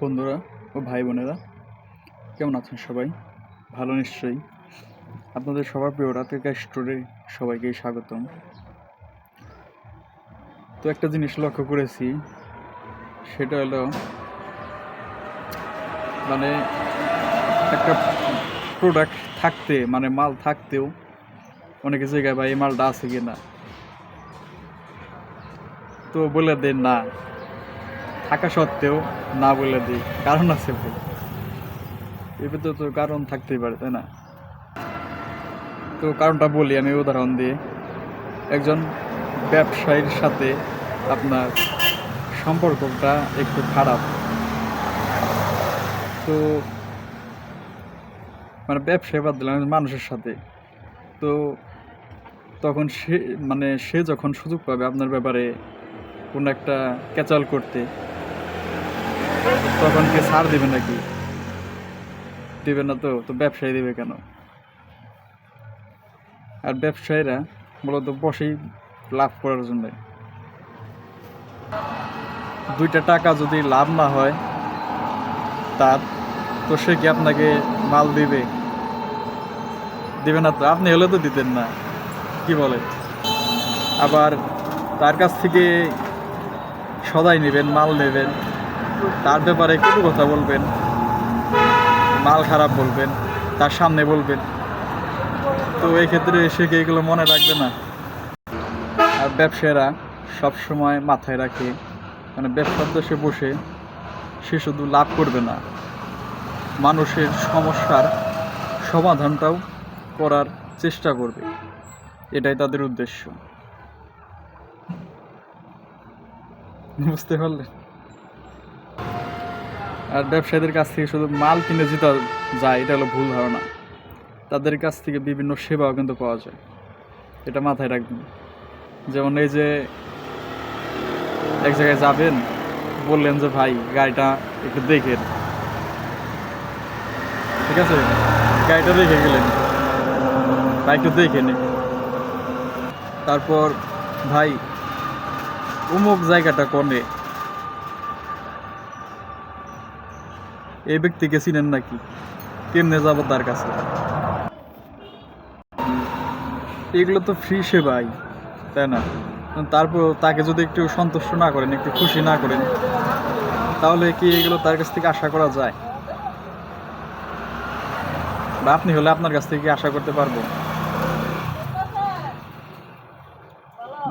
বন্ধুরা ও ভাই বোনেরা, কেমন আছেন সবাই? ভালো নিশ্চয়ই। আপনাদের সবার প্রিয় রাতের স্টোরে সবাইকেই স্বাগতম। তো একটা জিনিস লক্ষ্য করেছি, সেটা হলো মানে একটা প্রোডাক্ট থাকতে মাল থাকতেও অনেক জায়গায় ভাই এই মালটা আছে কি না তো বলে দেন না, থাকা সত্ত্বেও না বলে দিই। কারণ আছে ভাই, এবার তো কারণ থাকতেই পারে, তাই না? তো কারণটা বলি আমি উদাহরণ দিয়ে। একজন ব্যবসায়ীর সাথে আপনার সম্পর্কটা একটু খারাপ, তো ব্যবসায় বাদ দিলাম, মানুষের সাথে। তো তখন সে যখন সুযোগ পাবে আপনার ব্যাপারে কোনো একটা ক্যাচাল করতে, তখন কি ছাড় দেবে নাকি? দেবে না। তো ব্যবসায়ী দেবে কেন? আর ব্যবসায়ীরা মূলত বসেই লাভ করার জন্য। দুইটা টাকা যদি লাভ না হয় তার, তো সে কি আপনাকে মাল দিবে? না। তো আপনি হলে তো দিতেন না, কি বলে? আবার তার কাছ থেকে সদাই নেবেন, মাল নেবেন, তার ব্যাপারে কিছু কথা বলবেন, মাল খারাপ বলবেন, তার সামনে বলবেন। তো এই ক্ষেত্রে সে কি এগুলো মনে রাখবে না? আর ব্যবসায়ীরা সবসময় মাথায় রাখে, ব্যবসার দেশে বসে সে শুধু লাভ করবে না, মানুষের সমস্যার সমাধানটাও করার চেষ্টা করবে। এটাই তাদের উদ্দেশ্য। বুঝতে পারলেন? আর ব্যবসায়ীদের কাছ থেকে শুধু মাল কিনে যেতে যায়, এটা হলো ভুল ধারণা। তাদের কাছ থেকে বিভিন্ন সেবাও কিন্তু পাওয়া যায়, এটা মাথায় রাখবেন। যেমন এই যে এক জায়গায় যাবেন, বললেন যে ভাই গাড়িটা একটু দেখেন, ঠিক আছে? গাড়িটা দেখে গেলেন, ভাই একটু দেখে নে। তারপর ভাই অমুক জায়গাটা কোনে, এই ব্যক্তিকে চিনেন নাকি? কেমনে যাব তার কাছে? এগুলো তো ফ্রি সেবাই, তাই না? তারপর তাকে যদি একটু সন্তুষ্ট না করেন, একটু খুশি না করেন, তাহলে কি এগুলো তার কাছ থেকে আশা করা যায়? বা আপনি হলে আপনার কাছ থেকে আশা করতে পারবো?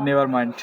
Never mind.